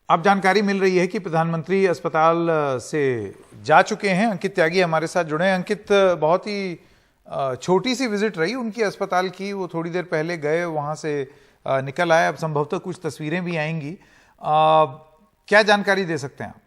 अब जानकारी मिल रही है कि प्रधानमंत्री अस्पताल से जा चुके हैं। अंकित त्यागी हमारे साथ जुड़े हैं। अंकित, बहुत ही छोटी सी विजिट रही उनकी अस्पताल की, वो थोड़ी देर पहले गए, वहां से निकल आए। अब संभवतः कुछ तस्वीरें भी आएंगी। क्या जानकारी दे सकते हैं आप?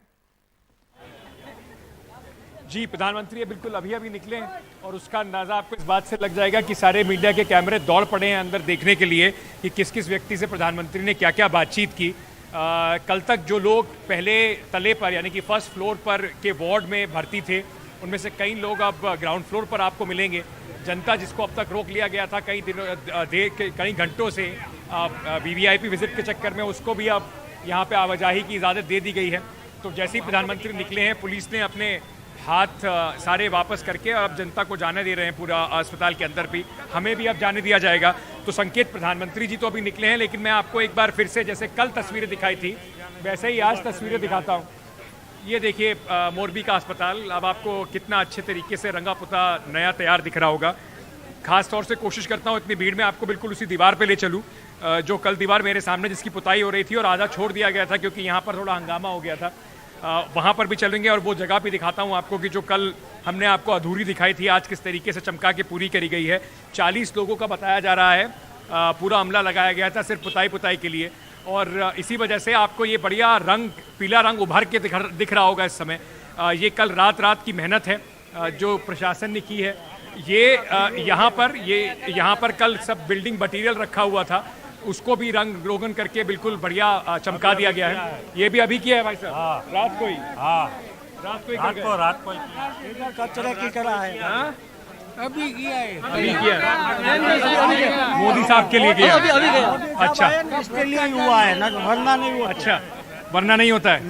जी, प्रधानमंत्री बिल्कुल अभी अभी निकले हैं और उसका अंदाजा आपको इस बात से लग जाएगा कि सारे मीडिया के कैमरे दौड़ पड़े हैं अंदर देखने के लिए कि किस किस व्यक्ति से प्रधानमंत्री ने क्या क्या बातचीत की। कल तक जो लोग पहले तले पर यानी कि फर्स्ट फ्लोर पर के वार्ड में भर्ती थे, उनमें से कई लोग अब ग्राउंड फ्लोर पर आपको मिलेंगे। जनता जिसको अब तक रोक लिया गया था कई घंटों से वीवीआईपी विजिट के चक्कर में, उसको भी अब यहाँ पे आवाजाही की इजाज़त दे दी गई है। तो जैसे ही प्रधानमंत्री निकले हैं, पुलिस ने अपने हाथ सारे वापस करके अब जनता को जाने दे रहे हैं। पूरा अस्पताल के अंदर भी हमें भी अब जाने दिया जाएगा। तो संकेत, प्रधानमंत्री जी तो अभी निकले हैं, लेकिन मैं आपको एक बार फिर से जैसे कल तस्वीरें दिखाई थी वैसे ही आज तस्वीरें दिखाता हूँ। ये देखिए मोरबी का अस्पताल अब आपको कितना अच्छे तरीके से रंगा पुता नया तैयार दिख रहा होगा। खास तौर से कोशिश करता हूँ इतनी भीड़ में आपको बिल्कुल उसी दीवार पे ले चलूँ जो कल दीवार मेरे सामने जिसकी पुताई हो रही थी और आधा छोड़ दिया गया था क्योंकि यहाँ पर थोड़ा हंगामा हो गया था। वहाँ पर भी चलेंगे और वो जगह भी दिखाता हूँ आपको कि जो कल हमने आपको अधूरी दिखाई थी, आज किस तरीके से चमका के पूरी करी गई है। 40 लोगों का बताया जा रहा है पूरा अमला लगाया गया था सिर्फ पुताई के लिए, और इसी वजह से आपको ये बढ़िया रंग, पीला रंग उभर के दिख रहा होगा इस समय। ये कल रात की मेहनत है जो प्रशासन ने की है। ये यहाँ पर कल सब बिल्डिंग मटीरियल रखा हुआ था, उसको भी रंग रोगन करके बिल्कुल बढ़िया चमका दिया गया है। ये भी अभी किया है भाई साहब? हाँ। रात को ही रात को कचरे की तरह है। हाँ? अभी किया है। अभी किया मोदी साहब के लिए किया? अभी अच्छा, इसके लिए ही हुआ है ना, वरना नहीं हुआ। अच्छा, वरना नहीं होता है।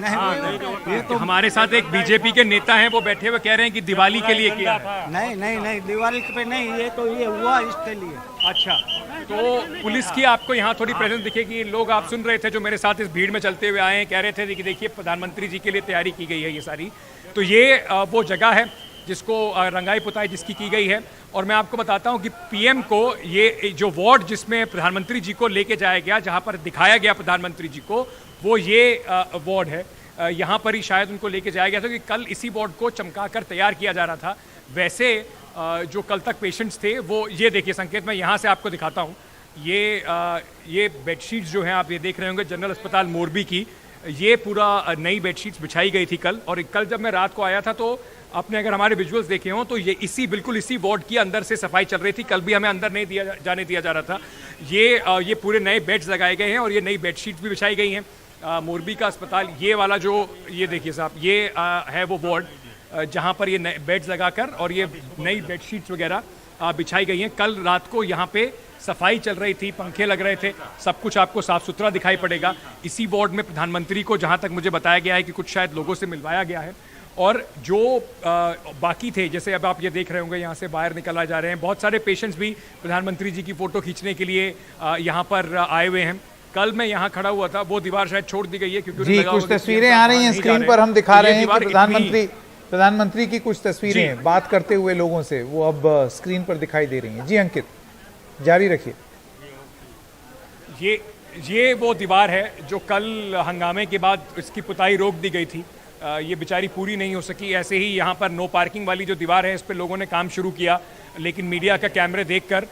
ये तो हमारे साथ एक बीजेपी के नेता हैं, वो बैठे हुए कह रहे हैं कि दिवाली के लिए किया है। नहीं दिवाली पे नहीं, ये हुआ इसके लिए। अच्छा, तो पुलिस की आपको यहाँ थोड़ी प्रेजेंस दिखेगी। लोग आप सुन रहे थे जो मेरे साथ इस भीड़ में चलते हुए आए हैं, कह रहे थे कि देखिए प्रधानमंत्री जी के लिए तैयारी की गई है ये सारी। तो ये वो जगह है जिसको रंगाई पुताई जिसकी की गई है। और मैं आपको बताता हूँ कि पीएम को ये जो वार्ड जिसमें प्रधानमंत्री जी को लेके जाया गया, जहाँ पर दिखाया गया प्रधानमंत्री जी को, वो ये वार्ड है। यहाँ पर ही शायद उनको लेके जाया गया था कि कल इसी वार्ड को चमकाकर तैयार किया जा रहा था। वैसे जो कल तक पेशेंट्स थे वो ये देखिए संकेत, मैं यहाँ से आपको दिखाता हूँ। ये बेडशीट्स जो हैं आप ये देख रहे होंगे जनरल अस्पताल मोरबी की, ये पूरा नई बेडशीट्स बिछाई गई थी कल। और कल जब मैं रात को आया था तो आपने अगर हमारे विजुअल्स देखे हों तो ये बिल्कुल इसी वार्ड की अंदर से सफाई चल रही थी। कल भी हमें अंदर नहीं जाने दिया जा रहा था। ये पूरे नए बेड्स लगाए गए हैं और ये नई बेडशीट्स भी बिछाई गई हैं। मोरबी का अस्पताल ये वाला जो ये देखिए साहब, ये है वो वार्ड जहाँ पर ये नए बेड्स लगाकर और ये नई बेडशीट्स वगैरह बिछाई गई हैं। कल रात को यहाँ पे सफाई चल रही थी, पंखे लग रहे थे, सब कुछ आपको साफ सुथरा दिखाई पड़ेगा। इसी वार्ड में प्रधानमंत्री को जहाँ तक मुझे बताया गया है कि कुछ शायद लोगों से मिलवाया गया है। और जो बाकी थे, जैसे अब आप ये देख रहे होंगे यहाँ से बाहर निकल जा रहे हैं, बहुत सारे पेशेंट्स भी प्रधानमंत्री जी की फ़ोटो खींचने के लिए यहाँ पर आए हुए हैं। कल मैं यहाँ खड़ा हुआ था, वो दीवार शायद छोड़ दी गई है क्योंकि जी कुछ तस्वीरें आ रही हैं स्क्रीन पर, हम दिखा रहे हैं कि प्रधानमंत्री की कुछ तस्वीरें बात करते हुए लोगों से वो अब स्क्रीन पर दिखाई दे रही हैं। जी अंकित, जारी रखिए। ये वो दीवार है जो कल हंगामे के बाद इसकी पुताई रोक दी गई थी। ये बेचारी पूरी नहीं हो सकी। ऐसे ही यहाँ पर नो पार्किंग वाली जो दीवार है इस पर लोगों ने काम शुरू किया, लेकिन मीडिया का कैमरे देखकर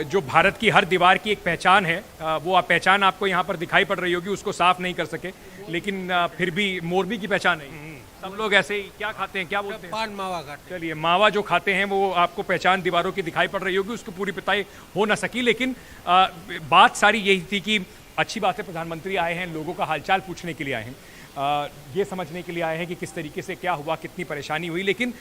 जो भारत की हर दीवार की एक पहचान है, वो पहचान आपको यहाँ पर दिखाई पड़ रही होगी, उसको साफ नहीं कर सके। लेकिन फिर भी मोरबी की पहचान है। सब लोग ऐसे ही क्या खाते हैं, क्या बोलते हैं? पान मावा खाते। चलिए, मावा जो खाते हैं वो आपको पहचान दीवारों की दिखाई पड़ रही होगी, उसको पूरी पिताई हो ना सकी। लेकिन बात सारी यही थी कि अच्छी बात है प्रधानमंत्री आए हैं, लोगों का हालचाल पूछने के लिए आए हैं, ये समझने के लिए आए हैं कि किस तरीके से क्या हुआ, कितनी परेशानी हुई। लेकिन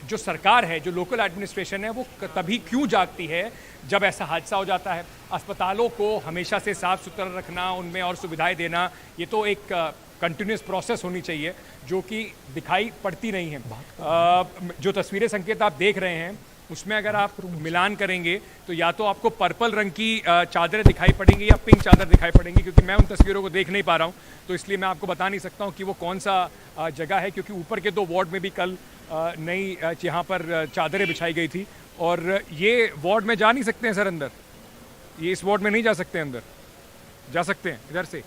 जो सरकार है, जो लोकल एडमिनिस्ट्रेशन है, वो तभी क्यों जागती है जब ऐसा हादसा हो जाता है। अस्पतालों को हमेशा से साफ सुथरा रखना, उनमें और सुविधाएं देना, ये तो एक कंटिन्यूस प्रोसेस होनी चाहिए जो कि दिखाई पड़ती नहीं है। जो तस्वीरें संकेत आप देख रहे हैं उसमें अगर आप मिलान करेंगे तो या तो आपको पर्पल रंग की चादरें दिखाई पड़ेंगी या पिंक चादर दिखाई पड़ेंगी, क्योंकि मैं उन तस्वीरों को देख नहीं पा रहा हूँ, तो इसलिए मैं आपको बता नहीं सकता हूँ कि वो कौन सा जगह है। क्योंकि ऊपर के 2 वार्ड में भी कल नई यहाँ पर चादरें बिछाई गई थी। और ये वार्ड में जा नहीं सकते हैं सर अंदर, ये इस वार्ड में नहीं जा सकते अंदर, जा सकते हैं इधर से।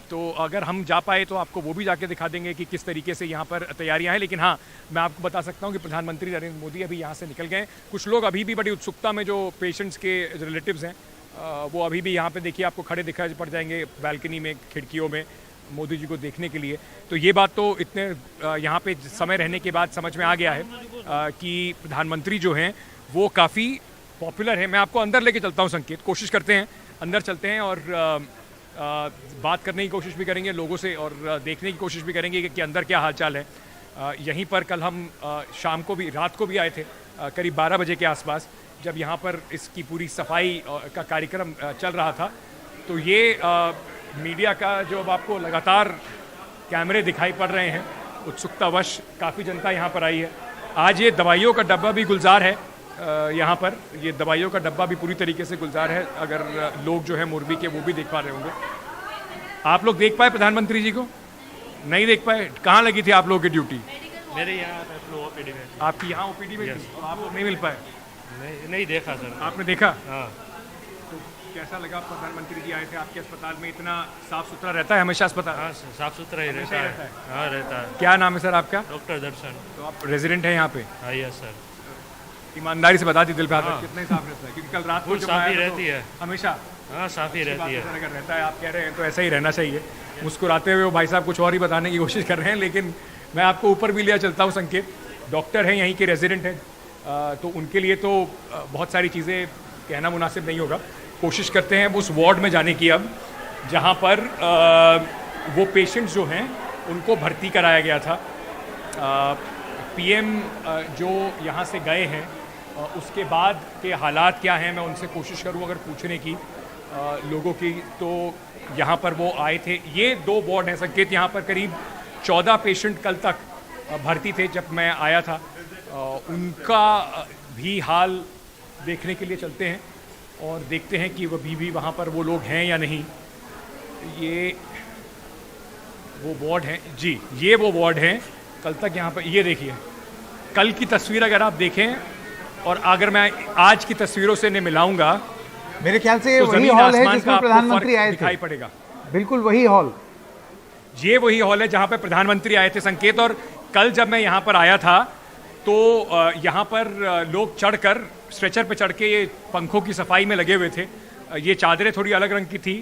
तो अगर हम जा पाए तो आपको वो भी जाके दिखा देंगे कि किस तरीके से यहाँ पर तैयारियां हैं। लेकिन हाँ, मैं आपको बता सकता हूँ कि प्रधानमंत्री नरेंद्र मोदी अभी यहाँ से निकल गए। कुछ लोग अभी भी बड़ी उत्सुकता में, जो पेशेंट्स के रिलेटिव्स हैं, वो अभी भी यहाँ पे देखिए आपको खड़े दिखाई पड़ जाएंगे बालकनी में, खिड़कियों में, मोदी जी को देखने के लिए। तो ये बात तो इतने यहाँ पे समय रहने के बाद समझ में आ गया है कि प्रधानमंत्री जो हैं वो काफ़ी पॉपुलर है। मैं आपको अंदर लेके चलता हूँ संकेत, कोशिश करते हैं, अंदर चलते हैं और बात करने की कोशिश भी करेंगे लोगों से और देखने की कोशिश भी करेंगे कि अंदर क्या हालचाल है। यहीं पर कल हम शाम को भी, रात को भी आए थे करीब 12 बजे के आसपास, जब यहाँ पर इसकी पूरी सफाई का कार्यक्रम चल रहा था। तो ये मीडिया का जो अब आपको लगातार कैमरे दिखाई पड़ रहे हैं, उत्सुकतावश काफ़ी जनता यहाँ पर आई है। आज ये दवाइयों का डब्बा भी गुलजार है, यहाँ पर ये दवाइयों का डब्बा भी पूरी तरीके से गुलजार है। अगर लोग जो है मोरबी के वो भी देख पा रहे होंगे। आप लोग देख पाए प्रधानमंत्री जी को? नहीं देख पाए? कहाँ लगी थी आप लोगों की ड्यूटी? मेरे यहाँ ओपीडी में। आपकी यहाँ ओपीडी में थी, तो आप लोग नहीं मिल पाए? नहीं देखा सर। आपने देखा? हाँ। तो कैसा लगा? प्रधानमंत्री जी आए थे आपके अस्पताल में, इतना साफ सुथरा रहता है हमेशा अस्पताल? हाँ, साफ सुथरा ही रहता ही है। रहता है। हाँ, रहता है। क्या नाम है सर आपका? डॉक्टर दर्शन। तो आप रेजिडेंट हैं यहाँ पे? हाँ, यस सर। ईमानदारी से बता दी, दिल पे हाथ हाँ। रख, कितना ही साफ रहता है? क्योंकि कल रात को जब साफ आया ही था रहती तो है हमेशा। हाँ, साफ ही रहती है। अगर रहता है, आप कह रहे हैं तो ऐसा ही रहना चाहिए। मुस्कुराते हुए वो भाई साहब कुछ और ही बताने की कोशिश कर रहे हैं, लेकिन मैं आपको ऊपर भी लिया चलता हूँ संकेत। डॉक्टर हैं, यहीं के रेजिडेंट हैं, तो उनके लिए तो बहुत सारी चीज़ें कहना मुनासिब नहीं होगा। कोशिश करते हैं उस वार्ड में जाने की अब, जहाँ पर वो पेशेंट्स जो हैं उनको भर्ती कराया गया था। पीएम जो यहाँ से गए हैं, उसके बाद के हालात क्या हैं, मैं उनसे कोशिश करूँ अगर पूछने की लोगों की। तो यहाँ पर वो आए थे। ये 2 वार्ड हैं संकेत, यहाँ पर करीब 14 पेशेंट कल तक भर्ती थे जब मैं आया था। उनका भी हाल देखने के लिए चलते हैं और देखते हैं कि अभी भी वहाँ पर वो लोग हैं या नहीं। ये वो वार्ड हैं जी, ये वो वार्ड हैं कल तक यहाँ पर। ये देखिए, कल की तस्वीर अगर आप देखें और अगर मैं आज की तस्वीरों से इन्हें मिलाऊंगा, मेरे ख्याल से ये तो वही जमीन हॉल है आसमान जिसमें का आपको प्रधानमंत्री फर्क आए दिखाई थे। पड़ेगा। बिल्कुल वही हॉल, ये वही हॉल है जहाँ पे प्रधानमंत्री आए थे संकेत। और कल जब मैं यहाँ पर आया था तो यहाँ पर लोग चढ़कर, स्ट्रेचर पे चढ़ के ये पंखों की सफाई में लगे हुए थे। ये चादरें थोड़ी अलग रंग की थी,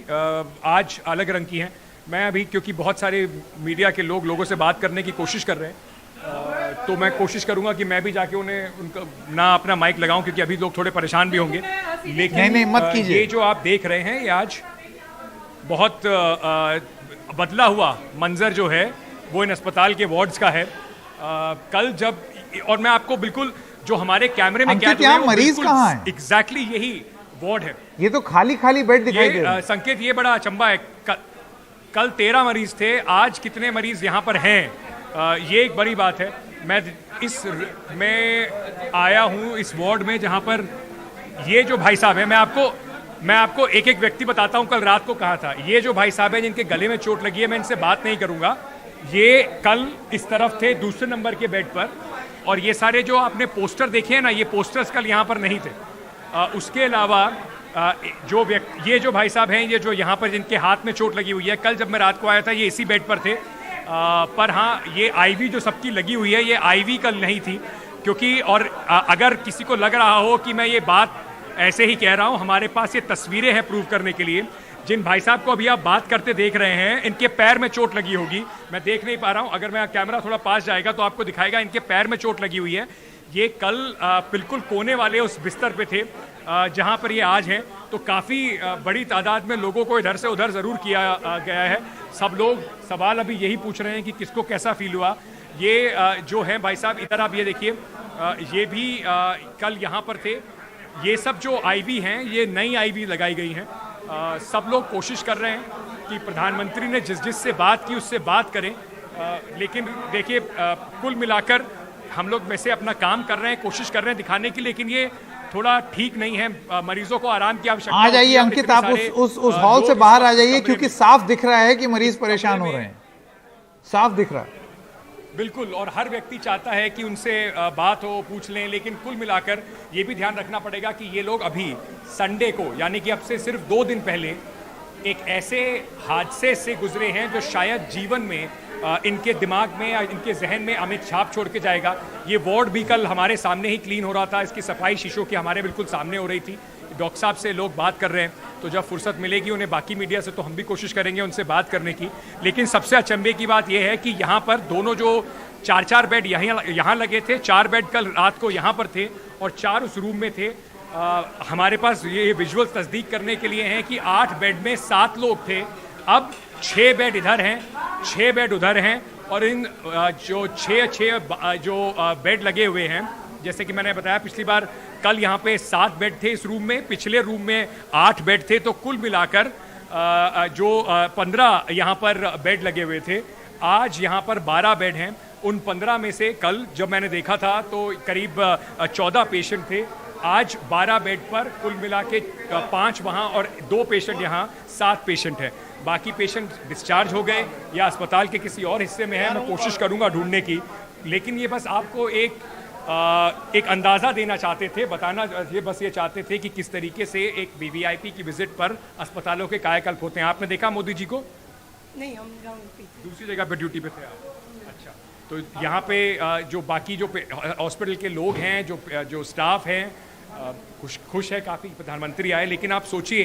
आज अलग रंग की हैं। मैं अभी, क्योंकि बहुत सारे मीडिया के लोगों से बात करने की कोशिश कर रहे हैं, तो मैं कोशिश करूंगा कि मैं भी जाके उनका ना अपना माइक लगाऊं, क्योंकि अभी लोग थोड़े परेशान भी होंगे। लेकिन नहीं, मत कीजिए। ये जो आप देख रहे हैं, ये आज बहुत बदला हुआ मंजर जो है वो इन अस्पताल के वार्ड्स का है। कल जब, और मैं आपको बिल्कुल जो हमारे कैमरे में क्या यहाँ मरीज कहाँ है? एग्जैक्टली यही वार्ड है। ये तो खाली खाली बेड दिखाई दे रहे हैं। संकेत, ये बड़ा अचंबा है। कल 13 मरीज थे, आज कितने मरीज यहाँ पर हैं, ये एक बड़ी बात है। मैं आया हूँ इस वार्ड में जहाँ पर ये जो भाई साहब हैं, मैं आपको एक एक व्यक्ति बताता हूँ कल रात को कहा था। ये जो भाई साहब हैं जिनके गले में चोट लगी है, मैं इनसे बात नहीं करूँगा। ये कल इस तरफ थे, दूसरे नंबर के बेड पर। और ये सारे जो आपने पोस्टर देखे हैं ना, ये पोस्टर्स कल यहाँ पर नहीं थे। उसके अलावा ये जो भाई साहब हैं, ये जो यहाँ पर जिनके हाथ में चोट लगी हुई है, कल जब मैं रात को आया था ये इसी बेड पर थे। पर हाँ, ये आईवी जो सबकी लगी हुई है, ये आईवी कल नहीं थी। क्योंकि और अगर किसी को लग रहा हो कि मैं ये बात ऐसे ही कह रहा हूँ, हमारे पास ये तस्वीरें हैं प्रूव करने के लिए। जिन भाई साहब को अभी आप बात करते देख रहे हैं, इनके पैर में चोट लगी होगी, मैं देख नहीं पा रहा हूँ। अगर मैं कैमरा थोड़ा पास जाएगा तो आपको दिखाएगा, इनके पैर में चोट लगी हुई है। ये कल बिल्कुल कोने वाले उस बिस्तर पे थे जहाँ पर ये आज हैं। तो काफ़ी बड़ी तादाद में लोगों को इधर से उधर ज़रूर किया गया है। सब लोग सवाल अभी यही पूछ रहे हैं कि किसको कैसा फील हुआ। ये जो है भाई साहब, इधर आप ये देखिए, ये भी कल यहाँ पर थे। ये सब जो आईवी हैं, ये नई आईवी लगाई गई हैं। सब लोग कोशिश कर रहे हैं कि प्रधानमंत्री ने जिस से बात की उससे बात करें। लेकिन देखिए, कुल मिलाकर हम लोग वैसे अपना काम कर रहे हैं, कोशिश कर रहे हैं दिखाने की, लेकिन ये थोड़ा ठीक नहीं है। मरीजों को आराम की आवश्यकता आ जाइए अंकित, आप उस हॉल से बाहर आ जाइए, क्योंकि साफ दिख रहा है कि मरीज परेशान हो रहे हैं, साफ दिख रहा है। बिल्कुल, और हर व्यक्ति चाहता है कि उनसे बात हो, पूछ लें। लेकिन कुल मिलाकर ये भी ध्यान रखना पड़ेगा कि ये लोग अभी संडे को, यानी कि अब से सिर्फ 2 दिन पहले एक ऐसे हादसे से गुजरे हैं जो शायद जीवन में इनके दिमाग में या इनके जहन में अमिट छाप छोड़ के जाएगा। ये वार्ड भी कल हमारे सामने ही क्लीन हो रहा था, इसकी सफाई शीशों की हमारे बिल्कुल सामने हो रही थी। डॉक्टर साहब से लोग बात कर रहे हैं, तो जब फुर्सत मिलेगी उन्हें बाकी मीडिया से तो हम भी कोशिश करेंगे उनसे बात करने की। लेकिन सबसे अचंभे की बात यह है कि यहाँ पर दोनों जो 4-4 बेड यहाँ लगे थे, 4 बेड कल रात को यहाँ पर थे और 4 उस रूम में थे। हमारे पास ये विजुअल तस्दीक करने के लिए हैं कि 8 बेड में 7 लोग थे, अब 6 बेड इधर हैं, 6 बेड उधर हैं। और इन जो 6 बेड लगे हुए हैं, जैसे कि मैंने बताया पिछली बार कल यहाँ पे 7 बेड थे इस रूम में, पिछले रूम में 8 बेड थे, तो कुल मिलाकर जो 15 यहाँ पर बेड लगे हुए थे, आज यहाँ पर 12 बेड हैं। उन 15 में से कल जब मैंने देखा था तो करीब 14 पेशेंट थे, आज 12 बेड पर कुल मिला के 5 वहाँ और 2 पेशेंट यहाँ, 7 पेशेंट हैं। बाकी पेशेंट डिस्चार्ज हो गए या अस्पताल के किसी और हिस्से में है, मैं कोशिश करूँगा ढूंढने की। लेकिन ये बस आपको एक अंदाज़ा देना चाहते थे, बताना ये चाहते थे कि किस तरीके से एक वीवीआईपी की विजिट पर अस्पतालों के कायाकल्प होते हैं। आपने देखा मोदी जी को? नहीं, हम दूसरी जगह पे ड्यूटी पे थे आप? अच्छा, तो यहाँ पे जो बाकी जो हॉस्पिटल के लोग हैं, जो स्टाफ हैं, खुश है काफ़ी प्रधानमंत्री आए। लेकिन आप सोचिए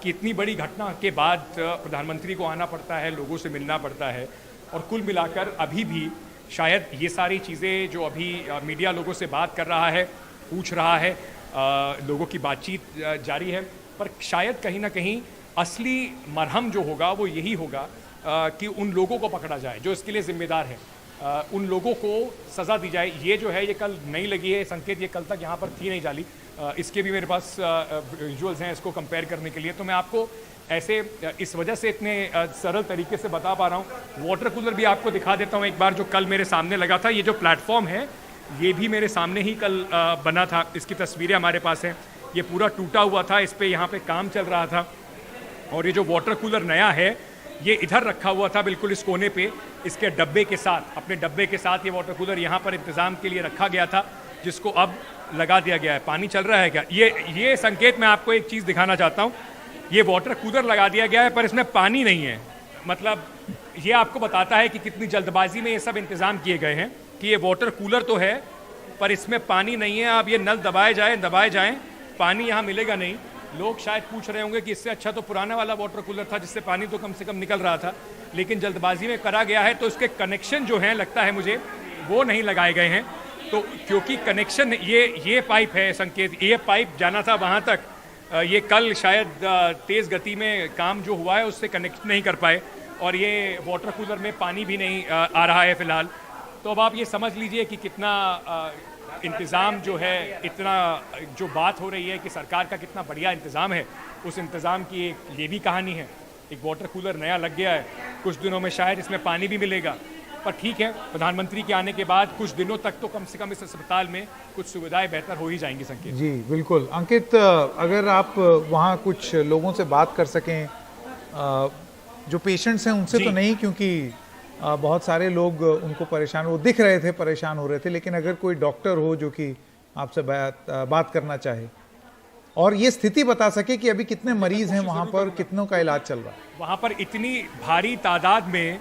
कि इतनी बड़ी घटना के बाद प्रधानमंत्री को आना पड़ता है, लोगों से मिलना पड़ता है, और कुल मिलाकर अभी भी शायद ये सारी चीज़ें जो अभी मीडिया लोगों से बात कर रहा है, पूछ रहा है, लोगों की बातचीत जारी है, पर शायद कहीं ना कहीं असली मरहम जो होगा वो यही होगा कि उन लोगों को पकड़ा जाए जो इसके लिए जिम्मेदार है, उन लोगों को सज़ा दी जाए। ये जो है ये कल नहीं लगी है संकेत, ये कल तक यहाँ पर थी नहीं जाली, इसके भी मेरे पास विजुअल्स हैं इसको कंपेयर करने के लिए, तो मैं आपको ऐसे इस वजह से इतने सरल तरीके से बता पा रहा हूँ। वाटर कूलर भी आपको दिखा देता हूँ एक बार, जो कल मेरे सामने लगा था। ये जो प्लेटफॉर्म है ये भी मेरे सामने ही कल बना था, इसकी तस्वीरें हमारे पास हैं। ये पूरा टूटा हुआ था, इस पर यहाँ पे काम चल रहा था, और ये जो वाटर कूलर नया है ये इधर रखा हुआ था बिल्कुल इस कोने पे, इसके डब्बे के साथ, अपने डब्बे के साथ ये वाटर कूलर यहाँ पर इंतज़ाम के लिए रखा गया था, जिसको अब लगा दिया गया है। पानी चल रहा है क्या? ये संकेत मैं आपको एक चीज़ दिखाना चाहता हूँ। ये वाटर कूलर लगा दिया गया है पर इसमें पानी नहीं है, मतलब ये आपको बताता है कि कितनी जल्दबाजी में ये सब इंतज़ाम किए गए हैं कि ये वाटर कूलर तो है पर इसमें पानी नहीं है। अब ये नल दबाए जाएं, पानी यहाँ मिलेगा नहीं। लोग शायद पूछ रहे होंगे कि इससे अच्छा तो पुराना वाला वाटर कूलर था जिससे पानी तो कम से कम निकल रहा था, लेकिन जल्दबाजी में करा गया है, तो इसके कनेक्शन जो हैं लगता है मुझे वो नहीं लगाए गए हैं। तो क्योंकि कनेक्शन ये पाइप है संकेत, ये पाइप जाना था वहाँ तक, ये कल शायद तेज़ गति में काम जो हुआ है उससे कनेक्ट नहीं कर पाए, और ये वाटर कूलर में पानी भी नहीं आ रहा है फ़िलहाल। तो अब आप ये समझ लीजिए कि कितना इंतज़ाम जो है, इतना जो बात हो रही है कि सरकार का कितना बढ़िया इंतज़ाम है, उस इंतज़ाम की एक ये भी कहानी है। एक वाटर कूलर नया लग गया है, कुछ दिनों में शायद इसमें पानी भी मिलेगा, पर ठीक है, प्रधानमंत्री के आने के बाद कुछ दिनों तक तो कम से कम इस अस्पताल में कुछ सुविधाएं बेहतर हो ही जाएंगी संकेत। जी बिल्कुल। अंकित, अगर आप वहाँ कुछ लोगों से बात कर सकें, जो पेशेंट्स हैं उनसे तो नहीं, क्योंकि बहुत सारे लोग उनको वो दिख रहे थे, परेशान हो रहे थे, लेकिन अगर कोई डॉक्टर हो जो कि आपसे बात करना चाहे और ये स्थिति बता सके कि अभी कितने मरीज हैं वहाँ पर, कितनों का इलाज चल रहा है। वहाँ पर इतनी भारी तादाद में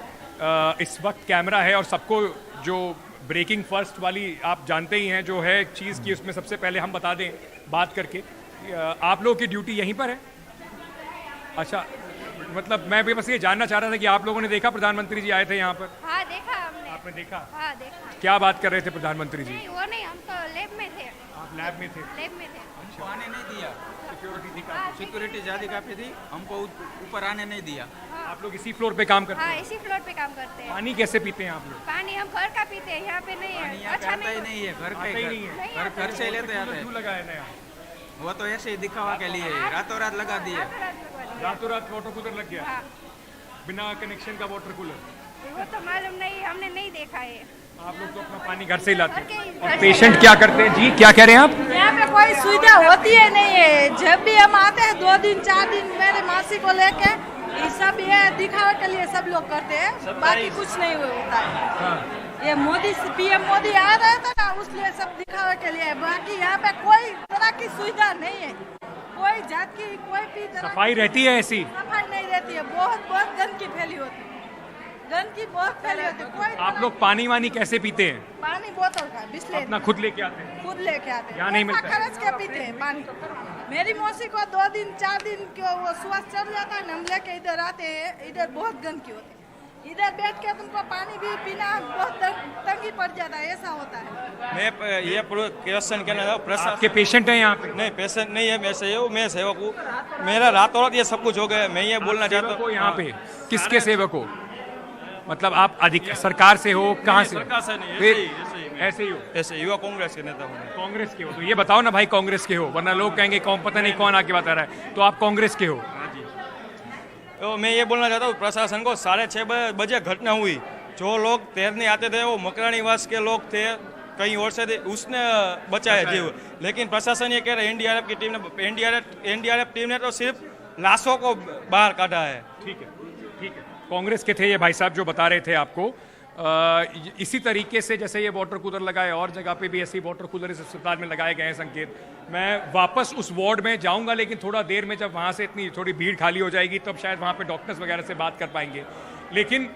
इस वक्त कैमरा है, और सबको जो ब्रेकिंग फर्स्ट वाली आप जानते ही हैं जो है चीज़ की, उसमें सबसे पहले हम बता दें बात करके, आप लोगों की ड्यूटी यहीं पर है? अच्छा, मतलब मैं भी बस ये जानना चाह रहा था कि आप लोगों ने देखा प्रधानमंत्री जी आए थे यहाँ पर? हाँ, देखा हमने। आपने देखा? हाँ, देखा। क्या बात कर रहे थे प्रधानमंत्री जी? नहीं, वो नहीं, हम तो लैब में थे। आप लैब में थे? लैब में थे। हमको आने नहीं दिया, सिक्योरिटी थी? सिक्योरिटी ज़्यादा काफ़ी थी, हमको ऊपर आने नहीं दिया। आप लोग इसी फ्लोर पे काम करते हाँ, हैं? इसी फ्लोर पे काम करते हैं। पानी कैसे पीते हैं आप लोग? पानी हम घर का पीते हैं, यहाँ पे नहीं है। यहाँ पे आता ही नहीं है, घर आता ही नहीं है। घर से लेते आते क्यों हैं। लगा है नया? वो तो ऐसे ही दिखावा के लिए रातों रात लगा दिए। रातों रात वाटर कूलर लग गया? हाँ। बिना कनेक्शन का वाटर कूलर? वो तो मालूम नहीं, हमने नहीं देखा है। आप लोग तो अपना पानी घर से ही लाते हैं। घर और से पेशेंट क्या करते हैं जी, क्या कह रहे हैं आप? यहाँ पे कोई सुविधा होती है नहीं है। जब भी हम आते हैं 2 दिन 4 दिन मेरे मासी को लेके, ये सब ये दिखावे के लिए सब लोग करते हैं, बाकी कुछ नहीं होता है। ये मोदी पीएम मोदी आ रहे थे ना, उसलिए सब दिखावे के लिए, बाकी यहाँ पे कोई तरह की सुविधा नहीं है, कोई जात की कोई भी तरह सफाई रहती है ऐसी? सफाई नहीं रहती है, बहुत बहुत गंदगी फैली होती है, गंदगी बहुत फैली होती है। कोई आप लोग पानी वानी कैसे पीते हैं? पानी बोतल का बिस्लेरी अपना खुद लेके आते हैं? खुद लेके आते हैं, यहाँ नहीं पैसा मिलता है? खर्च के पीते हैं पानी। मेरी मौसी को 2 दिन 4 दिन क्यों वो श्वास चढ़ जाता है ना, हम लेके इधर आते हैं, इधर बहुत गंदगी होती है, इधर बैठ के तुमको पानी भी पीना बहुत तंगी पड़ जाता है, ऐसा होता है। मैं ये क्वेश्चन कहना था प्रशासन आपके पेशेंट हैं यहाँ पे? नहीं, पेशेंट नहीं है, मैं सेवक हूँ। मेरा रातों रात ये सब कुछ हो गया। मैं ये बोलना चाहता सेवक हो हूँ यहाँ पे? किसके सेवक हो? मतलब आप अधिक सरकार से हो? कहाँ से? सरकार से नहीं, फिर ऐसे ही हो? ऐसे युवा कांग्रेस के नेता हूँ। कांग्रेस के हो तो ये बताओ ना भाई, कांग्रेस के हो, वरना लोग कहेंगे कौन पता नहीं कौन आके बता रहा है। तो आप कांग्रेस के हो? तो मैं ये बोलना चाहता हूँ प्रशासन को, 6:30 बजे घटना हुई, जो लोग तैरने आते थे वो मकरा निवास के लोग थे, कहीं और से थे, उसने बचाया जीव। लेकिन प्रशासन ये कह रहा है एनडीआरएफ की टीम ने, एनडीआरएफ टीम ने तो सिर्फ लाशों को बाहर काटा है। ठीक है, ठीक है। कांग्रेस के थे ये भाई साहब जो बता रहे थे आपको। इसी तरीके से जैसे ये वाटर कूलर लगाए, और जगह पे भी ऐसे वाटर कूलर इस अस्पताल में लगाए गए हैं संकेत। मैं वापस उस वार्ड में जाऊंगा, लेकिन थोड़ा देर में जब वहाँ से इतनी थोड़ी भीड़ खाली हो जाएगी तब शायद वहाँ पे डॉक्टर्स वगैरह से बात कर पाएंगे। लेकिन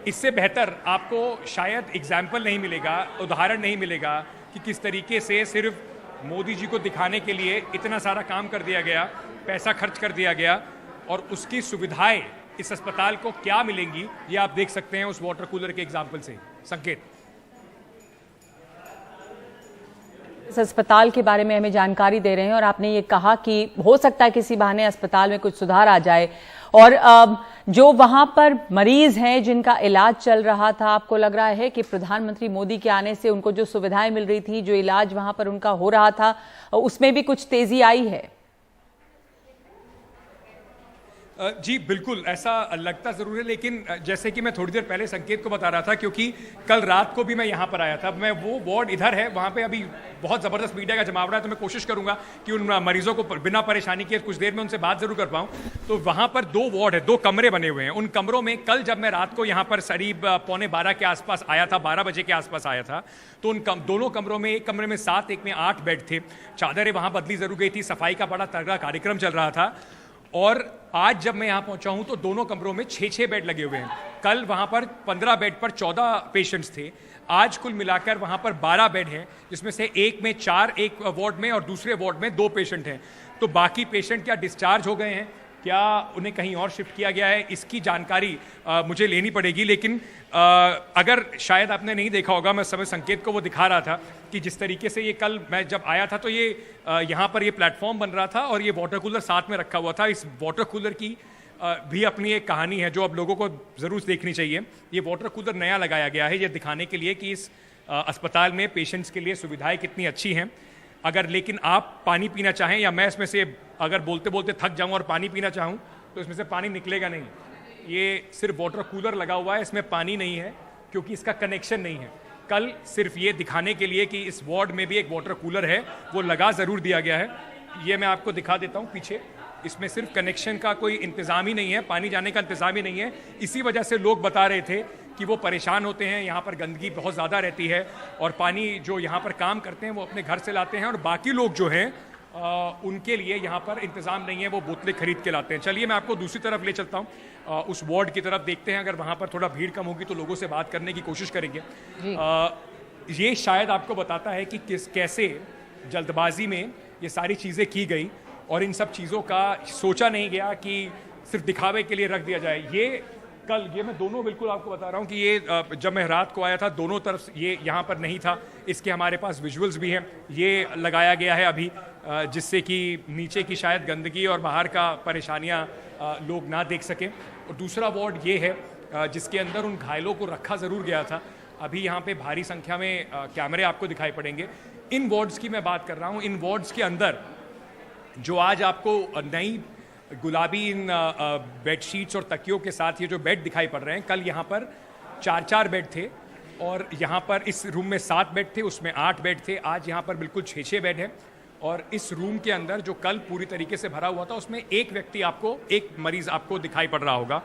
इससे बेहतर आपको शायद एग्जाम्पल नहीं मिलेगा, उदाहरण नहीं मिलेगा कि किस तरीके से सिर्फ मोदी जी को दिखाने के लिए इतना सारा काम कर दिया गया, पैसा खर्च कर दिया गया, और उसकी सुविधाएं इस अस्पताल को क्या मिलेंगी ये आप देख सकते हैं उस वाटर कूलर के एग्जाम्पल से। संकेत, इस अस्पताल के बारे में हमें जानकारी दे रहे हैं और आपने ये कहा कि हो सकता है किसी बहाने अस्पताल में कुछ सुधार आ जाए, और जो वहां पर मरीज हैं जिनका इलाज चल रहा था, आपको लग रहा है कि प्रधानमंत्री मोदी के आने से उनको जो सुविधाएं मिल रही थी, जो इलाज वहां पर उनका हो रहा था, उसमें भी कुछ तेजी आई है? जी बिल्कुल, ऐसा लगता जरूर है, लेकिन जैसे कि मैं थोड़ी देर पहले संकेत को बता रहा था, क्योंकि कल रात को भी मैं यहाँ पर आया था, मैं वो वार्ड इधर है, वहाँ पे अभी बहुत ज़बरदस्त मीडिया का जमावड़ा है, तो मैं कोशिश करूँगा कि उन मरीजों को बिना परेशानी के कुछ देर में उनसे बात जरूर कर पाऊँ। तो वहाँ पर 2 वार्ड है, 2 कमरे बने हुए हैं। उन कमरों में कल जब मैं रात को यहाँ पर करीब 11:15 के आसपास आया था, 12 बजे के आसपास आया था, तो उन दोनों कमरों में, एक कमरे में 7, एक में 8 बेड थे। चादरें वहाँ बदली जरूर गई थी, सफाई का बड़ा तगड़ा कार्यक्रम चल रहा था। और आज जब मैं यहाँ पहुंचा हूं तो दोनों कमरों में 6-6 बेड लगे हुए हैं। कल वहां पर 15 बेड पर 14 पेशेंट्स थे, आज कुल मिलाकर वहां पर 12 बेड हैं, जिसमें से एक में 4 एक वार्ड में और दूसरे वार्ड में 2 पेशेंट हैं। तो बाकी पेशेंट क्या डिस्चार्ज हो गए हैं, क्या उन्हें कहीं और शिफ्ट किया गया है, इसकी जानकारी मुझे लेनी पड़ेगी। लेकिन अगर शायद आपने नहीं देखा होगा, मैं समय संकेत को वो दिखा रहा था कि जिस तरीके से ये कल मैं जब आया था तो ये यहाँ पर ये प्लेटफॉर्म बन रहा था और ये वाटर कूलर साथ में रखा हुआ था। इस वाटर कूलर की भी अपनी एक कहानी है जो अब लोगों को ज़रूर देखनी चाहिए। ये वाटर कूलर नया लगाया गया है ये दिखाने के लिए कि इस अस्पताल में पेशेंट्स के लिए सुविधाएं कितनी अच्छी हैं। अगर लेकिन आप पानी पीना चाहें, या मैं इसमें से अगर बोलते बोलते थक जाऊं और पानी पीना चाहूं तो इसमें से पानी निकलेगा नहीं। ये सिर्फ वाटर कूलर लगा हुआ है, इसमें पानी नहीं है क्योंकि इसका कनेक्शन नहीं है। कल सिर्फ ये दिखाने के लिए कि इस वार्ड में भी एक वाटर कूलर है वो लगा ज़रूर दिया गया है। ये मैं आपको दिखा देता हूँ पीछे, इसमें सिर्फ कनेक्शन का कोई इंतज़ाम ही नहीं है, पानी जाने का इंतज़ाम ही नहीं है। इसी वजह से लोग बता रहे थे कि वो परेशान होते हैं, यहाँ पर गंदगी बहुत ज़्यादा रहती है और पानी जो यहाँ पर काम करते हैं वो अपने घर से लाते हैं और बाकी लोग जो हैं उनके लिए यहाँ पर इंतज़ाम नहीं है, वो बोतलें खरीद के लाते हैं। चलिए मैं आपको दूसरी तरफ ले चलता हूँ, उस वार्ड की तरफ देखते हैं। अगर वहाँ पर थोड़ा भीड़ कम होगी तो लोगों से बात करने की कोशिश करेंगे। ये शायद आपको बताता है कि कैसे जल्दबाजी में ये सारी चीज़ें की गई और इन सब चीज़ों का सोचा नहीं गया कि सिर्फ दिखावे के लिए रख दिया जाए। ये कल ये मैं दोनों बिल्कुल आपको बता रहा हूँ कि ये जब मैं रात को आया था दोनों तरफ ये यहाँ पर नहीं था। इसके हमारे पास विजुअल्स भी हैं, ये लगाया गया है अभी जिससे कि नीचे की शायद गंदगी और बाहर का परेशानियाँ लोग ना देख सकें। और दूसरा वार्ड ये है जिसके अंदर उन घायलों को रखा ज़रूर गया था। अभी यहाँ पे भारी संख्या में कैमरे आपको दिखाई पड़ेंगे। इन वार्ड्स की मैं बात कर रहा हूँ। इन वार्ड्स के अंदर जो आज आपको नई गुलाबी इन बेडशीट्स और तकियों के साथ ये जो बेड दिखाई पड़ रहे हैं, कल यहाँ पर 4-4 बेड थे और यहाँ पर इस रूम में 7 बेड थे, उसमें 8 बेड थे। आज यहाँ पर बिल्कुल 6-6 बेड हैं और इस रूम के अंदर जो कल पूरी तरीके से भरा हुआ था उसमें एक व्यक्ति आपको, एक मरीज आपको दिखाई पड़ रहा होगा।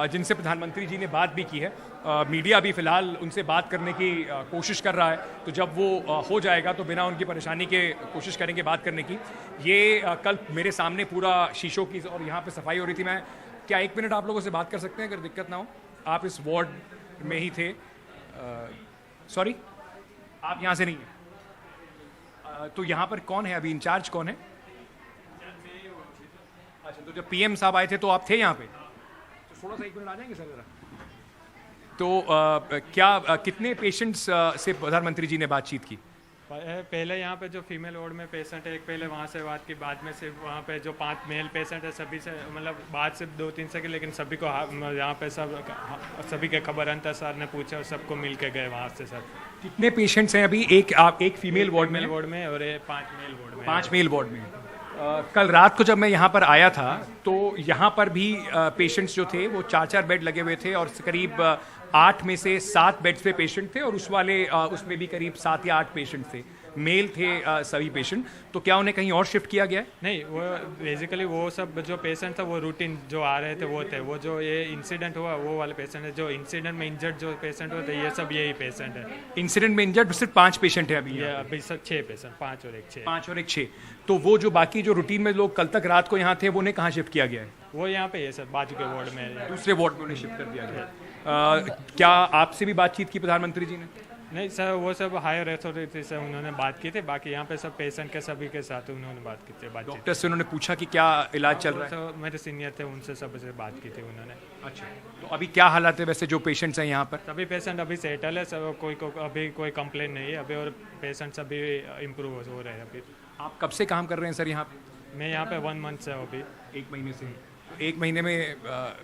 जिनसे प्रधानमंत्री जी ने बात भी की है। मीडिया भी फिलहाल उनसे बात करने की कोशिश कर रहा है, तो जब वो हो जाएगा तो बिना उनकी परेशानी के कोशिश करेंगे बात करने की। ये कल मेरे सामने पूरा शीशों की और यहाँ पे सफाई हो रही थी। मैं क्या 1 मिनट आप लोगों से बात कर सकते हैं अगर दिक्कत ना हो? आप इस वार्ड में ही थे? सॉरी, आप यहाँ से नहीं हैं। तो यहाँ पर कौन है अभी, इंचार्ज कौन है? अच्छा, तो जब पीएम साहब आए थे तो आप थे यहाँ पे? तो थोड़ा सा 1 मिनट आ जाएंगे सर जरा। तो कितने पेशेंट्स से प्रधानमंत्री जी ने बातचीत की? पहले यहाँ पे जो फीमेल वार्ड में पेशेंट है, एक पहले वहाँ से बात की, बाद में सिर्फ वहाँ पे जो 5 मेल पेशेंट है सभी से, मतलब बात सिर्फ 2-3 से की, लेकिन सभी को यहाँ पे सभी के खबर अंतर सर ने पूछा और सबको मिल के गए वहाँ से। सर कितने पेशेंट्स हैं अभी? एक फीमेल वार्ड में और 5 मेल वार्ड में। 5 मेल वार्ड में। कल रात को जब मैं यहाँ पर आया था तो यहाँ पर भी पेशेंट्स जो थे वो 4-4 बेड लगे हुए थे और करीब 8 में से 7 बेड्स पे पेशेंट थे और उसमें भी करीब 7 या 8 पेशेंट थे, मेल थे सभी पेशेंट। तो क्या उन्हें कहीं और शिफ्ट किया गया है? नहीं, वो बेसिकली वो सब जो पेशेंट था वो रूटीन जो आ रहे थे वो थे। वो जो ये इंसिडेंट हुआ वो वाले पेशेंट है। जो इंसिडेंट में इंजर्ड जो पेशेंट हुए थे ये सब यही पेशेंट है। इंसिडेंट में इंजर्ड सिर्फ 5 पेशेंट है अभी? अभी सब 6 पेशेंट, 5 और 1 6। 5 और 1 6। तो वो जो बाकी जो रूटीन में लोग कल तक रात को यहाँ थे वो उन्हें कहाँ शिफ्ट किया गया है? वो यहाँ पे है सर, बाजू के वार्ड में, दूसरे वार्ड में उन्हें शिफ्ट कर दिया गया। क्या आपसे भी बातचीत की प्रधानमंत्री जी ने? नहीं सर, वो सब हायर अथॉरिटी से उन्होंने बात की थी, बाकी यहाँ पे सब पेशेंट के सभी के साथ उन्होंने बात की थी। डॉक्टर से उन्होंने पूछा कि क्या इलाज चल रहा है? मेरे सीनियर थे, उनसे सबसे बात की थी उन्होंने। अच्छा, तो अभी क्या हालात है वैसे जो पेशेंट्स हैं यहाँ पर? सभी पेशेंट अभी सेटल है, सब अभी कोई कंप्लेन नहीं है अभी, और पेशेंट्स अभी इम्प्रूव हो रहे हैं अभी। आप कब से काम कर रहे हैं सर यहाँ पे? मैं यहाँ पे 1 मंथ से हूँ अभी। 1 महीने से। 1 महीने में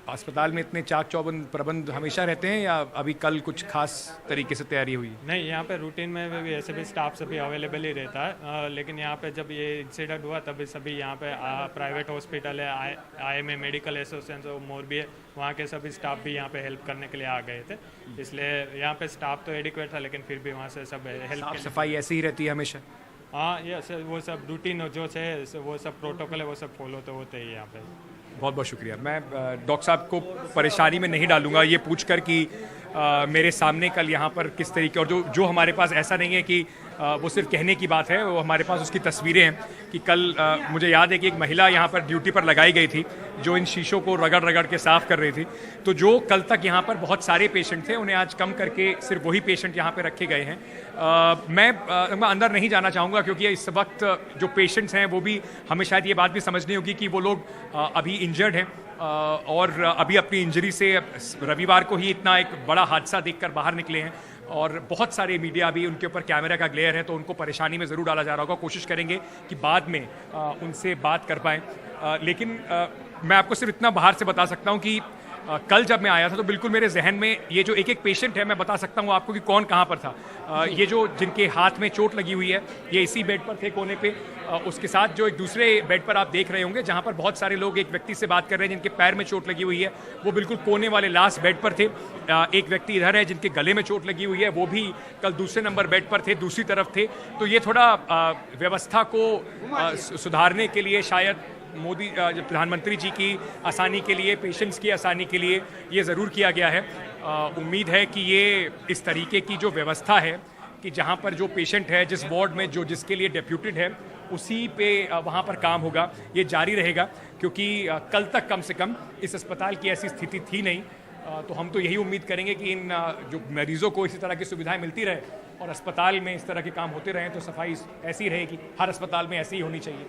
अस्पताल में इतने चाक चौबंद प्रबंध हमेशा रहते हैं या अभी कल कुछ खास तरीके से तैयारी हुई? नहीं, यहाँ पे रूटीन में भी ऐसे भी स्टाफ सभी अवेलेबल ही रहता है, लेकिन यहाँ पे जब ये इंसिडेंट हुआ तभी सभी यहाँ पे प्राइवेट हॉस्पिटल है, IMA मेडिकल एसोसिएशन मोरबी है, वहाँ के सभी स्टाफ भी यहाँ पे हेल्प करने के लिए आ गए थे। इसलिए यहाँ पे स्टाफ तो एडिक्वेट था, लेकिन फिर भी वहाँ से सब हेल्प। सफाई ऐसी ही रहती है हमेशा? हाँ, ये सर वो सब रूटीन जो है वो सब प्रोटोकॉल है वो सब फॉलो तो होते ही यहाँ पे। बहुत बहुत शुक्रिया। मैं डॉक्टर साहब को परेशानी में नहीं डालूंगा ये पूछकर कि मेरे सामने कल यहाँ पर किस तरीके, और जो हमारे पास ऐसा नहीं है कि वो सिर्फ कहने की बात है, वो हमारे पास उसकी तस्वीरें हैं कि कल मुझे याद है कि एक महिला यहाँ पर ड्यूटी पर लगाई गई थी जो इन शीशों को रगड़ रगड़ के साफ कर रही थी। तो जो कल तक यहाँ पर बहुत सारे पेशेंट थे उन्हें आज कम करके सिर्फ वही पेशेंट यहाँ पे रखे गए हैं। मैं अंदर नहीं जाना चाहूँगा क्योंकि इस वक्त जो पेशेंट्स हैं वो भी, हमें शायद ये बात भी समझनी होगी कि वो लोग अभी इंजर्ड हैं और अभी अपनी इंजरी से रविवार को ही इतना एक बड़ा हादसा देखकर बाहर निकले हैं और बहुत सारे मीडिया भी उनके ऊपर कैमरा का ग्लेयर है, तो उनको परेशानी में ज़रूर डाला जा रहा होगा। कोशिश करेंगे कि बाद में उनसे बात कर पाएँ, लेकिन मैं आपको सिर्फ इतना बाहर से बता सकता हूँ कि कल जब मैं आया था तो बिल्कुल मेरे जहन में ये जो एक पेशेंट है, मैं बता सकता हूँ आपको कि कौन कहाँ पर था। ये जो जिनके हाथ में चोट लगी हुई है ये इसी बेड पर थे कोने पे, उसके साथ जो एक दूसरे बेड पर आप देख रहे होंगे जहाँ पर बहुत सारे लोग एक व्यक्ति से बात कर रहे हैं जिनके पैर में चोट लगी हुई है, वो बिल्कुल कोने वाले लास्ट बेड पर थे। एक व्यक्ति इधर है जिनके गले में चोट लगी हुई है, वो भी कल दूसरे नंबर बेड पर थे, दूसरी तरफ थे। तो ये थोड़ा व्यवस्था को सुधारने के लिए, शायद मोदी प्रधानमंत्री जी की आसानी के लिए, पेशेंट्स की आसानी के लिए ये ज़रूर किया गया है। उम्मीद है कि ये इस तरीके की जो व्यवस्था है कि जहाँ पर जो पेशेंट है, जिस वार्ड में जो जिसके लिए डेप्यूटेड है, उसी पे वहाँ पर काम होगा, ये जारी रहेगा। क्योंकि कल तक कम से कम इस अस्पताल की ऐसी स्थिति थी नहीं। तो हम तो यही उम्मीद करेंगे कि इन जो मरीजों को इसी तरह की सुविधाएं मिलती रहे और अस्पताल में इस तरह के काम होते रहें, तो सफाई ऐसी रहेगी, हर अस्पताल में ऐसी ही होनी चाहिए।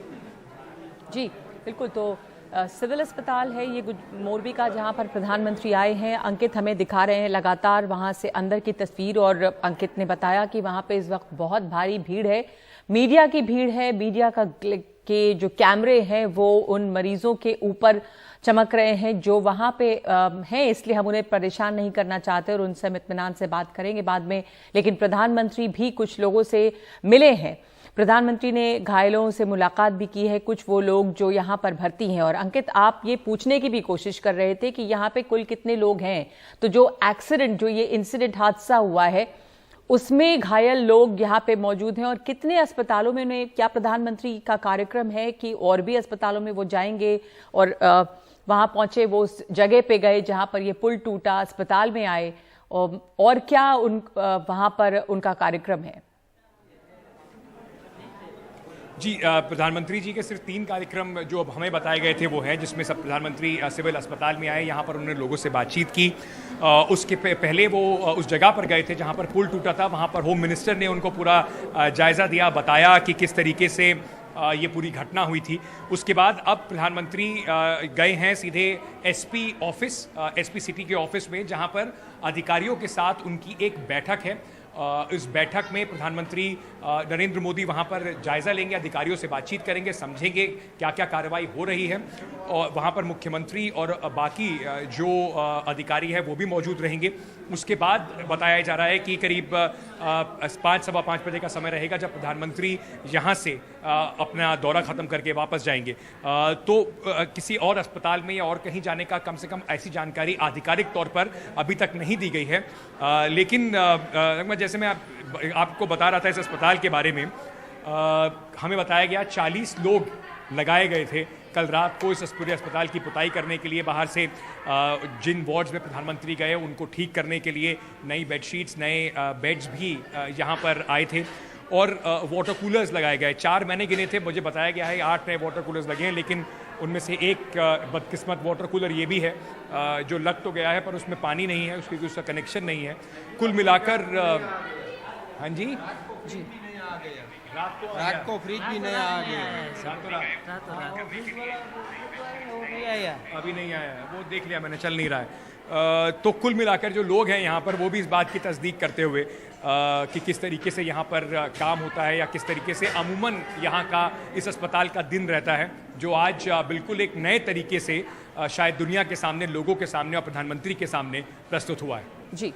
जी बिल्कुल। तो सिविल अस्पताल है ये मोरबी का, जहां पर प्रधानमंत्री आए हैं। अंकित हमें दिखा रहे हैं लगातार वहां से अंदर की तस्वीर, और अंकित ने बताया कि वहां पे इस वक्त बहुत भारी भीड़ है, मीडिया की भीड़ है। मीडिया के जो कैमरे हैं वो उन मरीजों के ऊपर चमक रहे हैं जो वहां पे हैं, इसलिए हम उन्हें परेशान नहीं करना चाहते और उनसे हम इत्मीनान से बात करेंगे बाद में। लेकिन प्रधानमंत्री भी कुछ लोगों से मिले हैं, प्रधानमंत्री ने घायलों से मुलाकात भी की है, कुछ वो लोग जो यहाँ पर भर्ती हैं। और अंकित, आप ये पूछने की भी कोशिश कर रहे थे कि यहाँ पे कुल कितने लोग हैं, तो जो एक्सीडेंट, जो ये इंसिडेंट हादसा हुआ है उसमें घायल लोग यहाँ पे मौजूद हैं और कितने अस्पतालों में उन्हें, क्या प्रधानमंत्री का कार्यक्रम है कि और भी अस्पतालों में वो जाएंगे और वहां पहुंचे, वो उस जगह पे गए जहां पर ये पुल टूटा, अस्पताल में आए, और क्या वहां पर उनका कार्यक्रम है? जी, प्रधानमंत्री जी के सिर्फ 3 कार्यक्रम जो अब हमें बताए गए थे वो हैं, जिसमें सब प्रधानमंत्री सिविल अस्पताल में आए, यहाँ पर उन्होंने लोगों से बातचीत की। उसके पहले वो उस जगह पर गए थे जहाँ पर पुल टूटा था, वहाँ पर होम मिनिस्टर ने उनको पूरा जायज़ा दिया, बताया कि किस तरीके से ये पूरी घटना हुई थी। उसके बाद अब प्रधानमंत्री गए हैं सीधे एसपी ऑफिस, एसपी सिटी के ऑफिस में, जहाँ पर अधिकारियों के साथ उनकी एक बैठक है। इस बैठक में प्रधानमंत्री नरेंद्र मोदी वहां पर जायजा लेंगे, अधिकारियों से बातचीत करेंगे, समझेंगे क्या क्या कार्रवाई हो रही है, और वहां पर मुख्यमंत्री और बाकी जो अधिकारी है वो भी मौजूद रहेंगे। उसके बाद बताया जा रहा है कि करीब 5 सवा 5 बजे का समय रहेगा जब प्रधानमंत्री यहां से अपना दौरा ख़त्म करके वापस जाएंगे। तो किसी और अस्पताल में या और कहीं जाने का कम से कम ऐसी जानकारी आधिकारिक तौर पर अभी तक नहीं दी गई है। लेकिन जैसे मैं आपको बता रहा था इस अस्पताल के बारे में, हमें बताया गया 40 लोग लगाए गए थे कल रात को इस पूरे अस्पताल की पुताई करने के लिए। बाहर से जिन वार्ड्स में प्रधानमंत्री गए उनको ठीक करने के लिए नई बेडशीट्स, नए बेड्स भी यहाँ पर आए थे, और वाटर कूलर्स लगाए गए। 4 मैंने गिने थे, मुझे बताया गया है 8 नए वाटर कूलर्स लगे हैं, लेकिन उनमें से एक बदकिस्मत वाटर कूलर ये भी है जो लग तो गया है पर उसमें पानी नहीं है, उसका कनेक्शन नहीं है। कुल मिलाकर हाँ जी जी रात को फ्रिज भी नया आ गया। अभी नहीं आया है, वो देख लिया मैंने, चल नहीं रहा है। तो कुल मिलाकर जो लोग हैं यहाँ पर वो भी इस बात की तस्दीक करते हुए कि किस तरीके से यहाँ पर काम होता है या किस तरीके से अमूमन यहाँ का इस अस्पताल का दिन रहता है, जो आज बिल्कुल एक नए तरीके से शायद दुनिया के सामने, लोगों के सामने और प्रधानमंत्री के सामने प्रस्तुत हुआ है। जी।